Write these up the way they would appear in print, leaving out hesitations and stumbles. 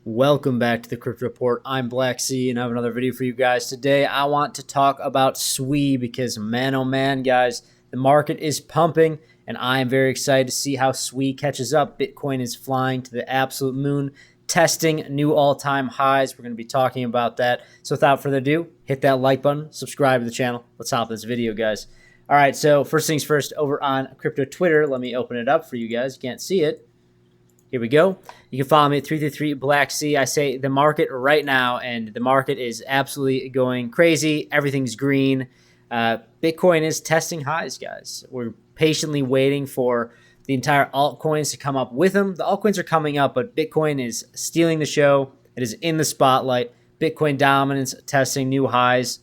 Welcome back to the Crypto Report. I'm Black Sea and I have another video for you guys. Today I want to talk about SWE because man oh man guys, the market is pumping and I am very excited to see how SWE catches up. Bitcoin is flying to the absolute moon, testing new all-time highs. We're going to be talking about that. So without further ado, hit that like button, subscribe to the channel. Let's hop in this video, guys. All right, so first things first, over on crypto Twitter, let me open it up for you guys. You can't see it. Here we go. You can follow me at 333 Black Sea. I say the market right now, and the market is absolutely going crazy. Everything's green. Bitcoin is testing highs, guys. We're patiently waiting for the entire altcoins to come up with them. The altcoins are coming up, but Bitcoin is stealing the show. It is in the spotlight. Bitcoin dominance testing new highs.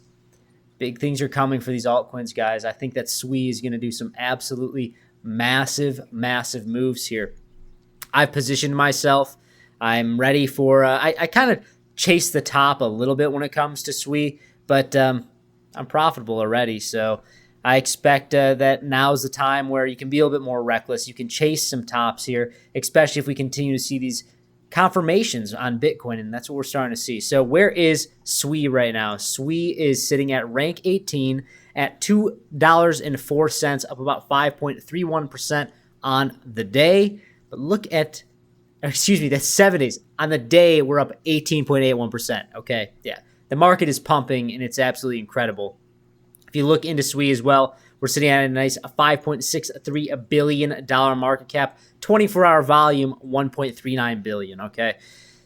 Big things are coming for these altcoins, guys. I think that SWE is going to do some absolutely massive moves here. I've positioned myself. I'm ready for, I kind of chase the top a little bit when it comes to SWE, but I'm profitable already. So I expect that now's the time where you can be a little bit more reckless. You can chase some tops here, especially if we continue to see these confirmations on Bitcoin, and that's what we're starting to see. So where is SWE right now? SWE is sitting at rank 18 at $2.04, up about 5.31% on the day. But look at, excuse me, that's 7 days. On the day, we're up 18.81%. Okay, yeah. The market is pumping, and it's absolutely incredible. If you look into SWE as well, we're sitting at a nice $5.63 billion market cap, 24-hour volume, $1.39 billion, okay?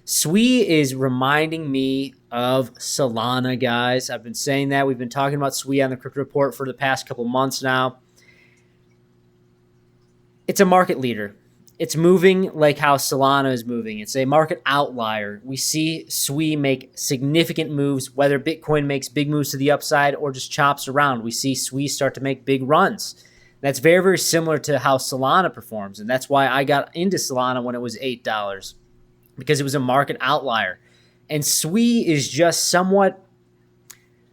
SWE is reminding me of Solana, guys. I've been saying that. We've been talking about SWE on the Crypto Report for the past couple months now. It's a market leader. It's moving like how Solana is moving. It's a market outlier. We see SWE make significant moves, whether Bitcoin makes big moves to the upside or just chops around. We see SWE start to make big runs. That's very similar to how Solana performs, and that's why I got into Solana when it was $8, because it was a market outlier. And SWE is just somewhat,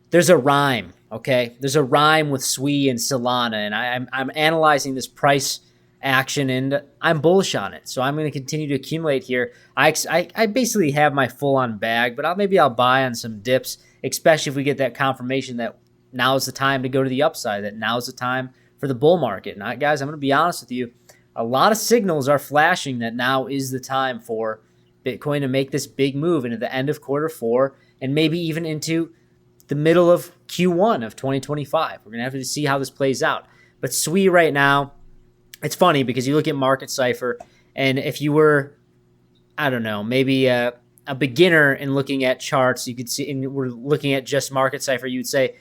there's a rhyme, okay? There's a rhyme with SWE and Solana, and I'm analyzing this price action, and I'm bullish on it. So I'm going to continue to accumulate here. I basically have my full-on bag, but maybe I'll buy on some dips, especially if we get that confirmation that now is the time to go to the upside, that now is the time for the bull market. And guys, I'm going to be honest with you, a lot of signals are flashing that now is the time for Bitcoin to make this big move into the end of Q4 and maybe even into the middle of Q1 of 2025. We're going to have to see how this plays out. But SWE right now, it's funny because you look at Market Cypher, and if you were, I don't know, maybe a beginner in looking at charts, you could see, and we're looking at just Market Cypher, you'd say,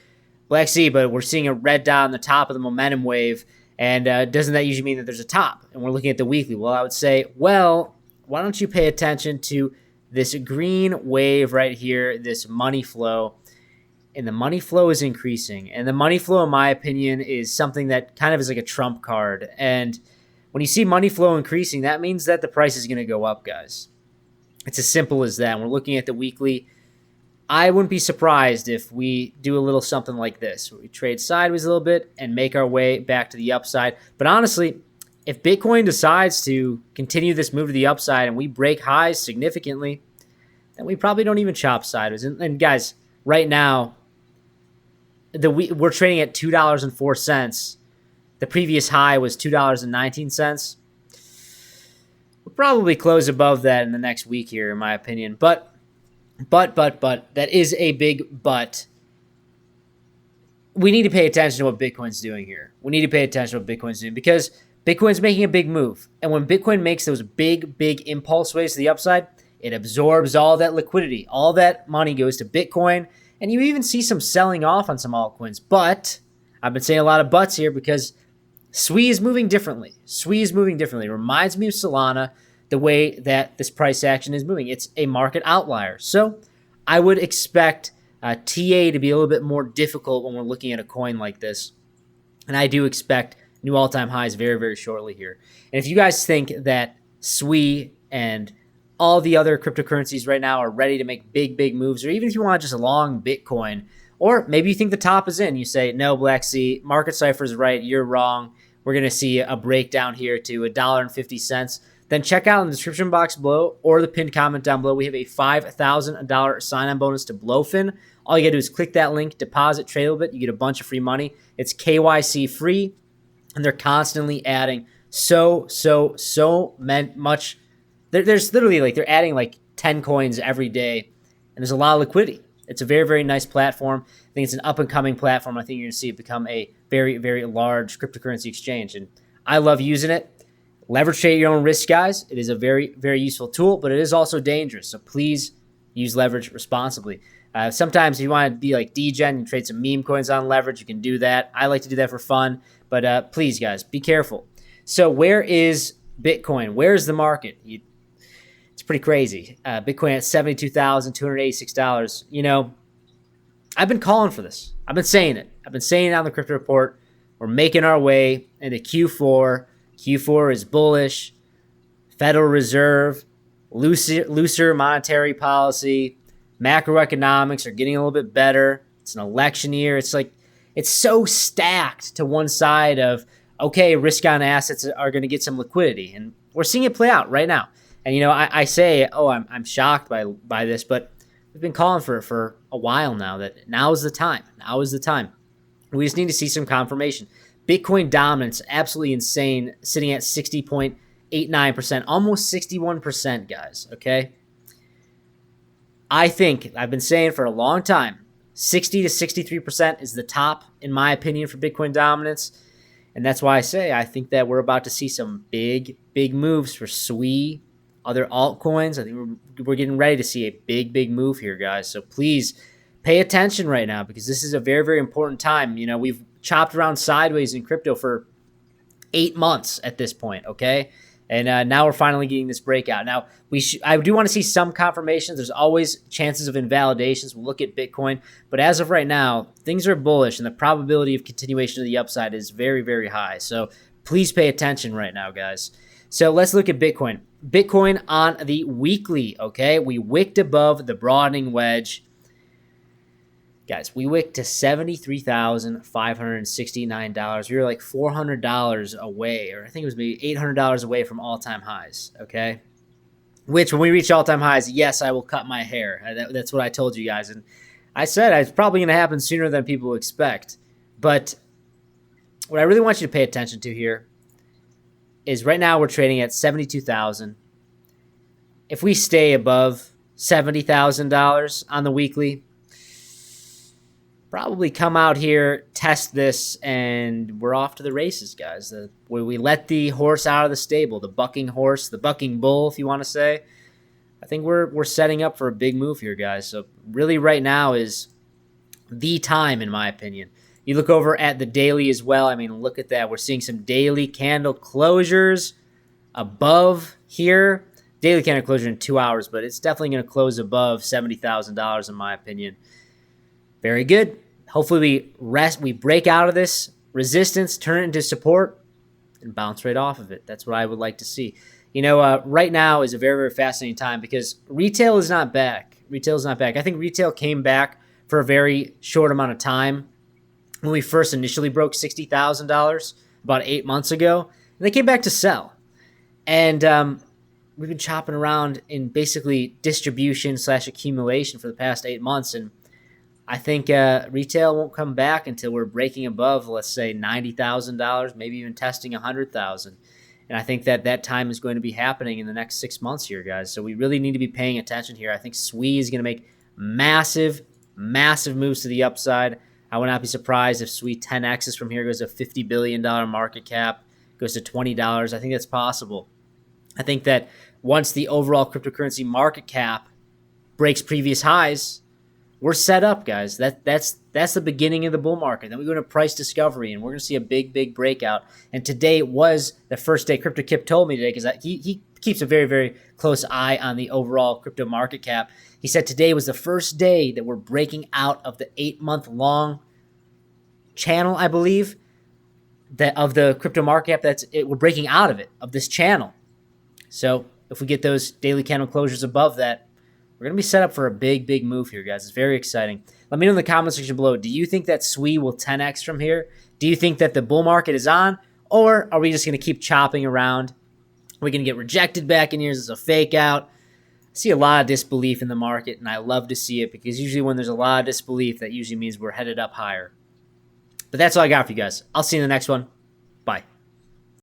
Black Sea, but we're seeing a red dot on the top of the momentum wave, and doesn't that usually mean that there's a top? And we're looking at the weekly. Well, I would say, well, why don't you pay attention to this green wave right here, this money flow? And the money flow is increasing. And the money flow, in my opinion, is something that kind of is like a trump card. And when you see money flow increasing, that means that the price is going to go up, guys. It's as simple as that. We're looking at the weekly. I wouldn't be surprised if we do a little something like this. We trade sideways a little bit and make our way back to the upside. But honestly, if Bitcoin decides to continue this move to the upside and we break highs significantly, then we probably don't even chop sideways. And guys, right now, we're trading at $2.04. The previous high was $2.19. We'll probably close above that in the next week here, in my opinion. But, that is a big but. We need to pay attention to what Bitcoin's doing here. We need to pay attention to what Bitcoin's doing because Bitcoin's making a big move. And when Bitcoin makes those big impulse waves to the upside, it absorbs all that liquidity. All that money goes to Bitcoin. And you even see some selling off on some altcoins. But I've been saying a lot of buts here because SWE is moving differently. SWE is moving differently. It reminds me of Solana, the way that this price action is moving. It's a market outlier. So I would expect TA to be a little bit more difficult when we're looking at a coin like this. And I do expect new all-time highs very shortly here. And if you guys think that SWE and all the other cryptocurrencies right now are ready to make big moves, or even if you want just a long Bitcoin, or maybe you think the top is in, you say, no, Black Sea, Market Cypher is right, you're wrong. We're going to see a breakdown here to $1.50. then check out in the description box below or the pinned comment down below. We have a $5,000 sign-on bonus to Blowfin. All you got to do is click that link, deposit, trade a little bit. You get a bunch of free money. It's KYC free, and they're constantly adding so much. There's literally like they're adding like 10 coins every day, and there's a lot of liquidity. It's a very, very nice platform. I think it's an up-and-coming platform. I think you're going to see it become a very, very large cryptocurrency exchange, and I love using it. Leverage trade at your own risk, guys. It is a very, very useful tool, but it is also dangerous, so please use leverage responsibly. Sometimes if you want to be like degen and trade some meme coins on leverage, you can do that. I like to do that for fun, but please, guys, be careful. So where is Bitcoin? Where's the market? It's pretty crazy. Bitcoin at $72,286. You know, I've been calling for this. I've been saying it. I've been saying it on the Crypto Report. We're making our way into Q4. Q4 is bullish. Federal Reserve, looser monetary policy, macroeconomics are getting a little bit better. It's an election year. It's like it's so stacked to one side of, okay, risk-on assets are going to get some liquidity, and we're seeing it play out right now. And, you know, I say, oh, I'm shocked by this, but we've been calling for a while now that now is the time. Now is the time. We just need to see some confirmation. Bitcoin dominance, absolutely insane, sitting at 60.89%, almost 61%, guys, okay? I think, I've been saying for a long time, 60 to 63% is the top, in my opinion, for Bitcoin dominance. And that's why I say I think that we're about to see some big moves for SWI, other altcoins. I think we're getting ready to see a big move here, guys. So please pay attention right now because this is a very, very important time. You know, we've chopped around sideways in crypto for 8 months at this point, okay? And now we're finally getting this breakout. Now, I do want to see some confirmations. There's always chances of invalidations. We'll look at Bitcoin. But as of right now, things are bullish, and the probability of continuation of the upside is very, very high. So please pay attention right now, guys. So let's look at Bitcoin. Bitcoin on the weekly, okay? We wicked above the broadening wedge. Guys, we wicked to $73,569. We were like $400 away, or I think it was maybe $800 away from all-time highs, okay? Which, when we reach all-time highs, yes, I will cut my hair. That's what I told you guys. And I said it's probably going to happen sooner than people expect. But what I really want you to pay attention to here is right now we're trading at $72,000. If we stay above $70,000 on the weekly, probably come out here, test this, and we're off to the races, guys. Where we let the horse out of the stable, the bucking horse, the bucking bull, if you want to say. I think we're setting up for a big move here, guys. So really right now is the time, in my opinion. You look over at the daily as well. I mean, look at that. We're seeing some daily candle closures above here. Daily candle closure in 2 hours, but it's definitely going to close above $70,000 in my opinion. Very good. Hopefully we break out of this resistance, turn it into support, and bounce right off of it. That's what I would like to see. You know, right now is a very, very fascinating time because retail is not back. Retail is not back. I think retail came back for a very short amount of time when we first initially broke $60,000 about 8 months ago. And they came back to sell. And we've been chopping around in basically distribution/accumulation for the past 8 months, and I think retail won't come back until we're breaking above, let's say, $90,000, maybe even testing $100,000. And I think that time is going to be happening in the next 6 months here, guys. So we really need to be paying attention here. I think SWI is going to make massive moves to the upside. I would not be surprised if SWI 10Xs from here, goes to $50 billion market cap, goes to $20. I think that's possible. I think that once the overall cryptocurrency market cap breaks previous highs, we're set up, guys. That's the beginning of the bull market. Then we go into price discovery, and we're going to see a big breakout. And today was the first day. Crypto Kip told me today, because he keeps a very, very close eye on the overall crypto market cap. He said today was the first day that we're breaking out of the 8-month-long channel, I believe, that of the crypto market cap. We're breaking out of it, of this channel. So if we get those daily candle closures above that, we're going to be set up for a big move here, guys. It's very exciting. Let me know in the comment section below. Do you think that SWI will 10x from here? Do you think that the bull market is on? Or are we just going to keep chopping around We're going to get rejected back in here. This is a fake out. I see a lot of disbelief in the market, and I love to see it because usually when there's a lot of disbelief, that usually means we're headed up higher. But that's all I got for you guys. I'll see you in the next one.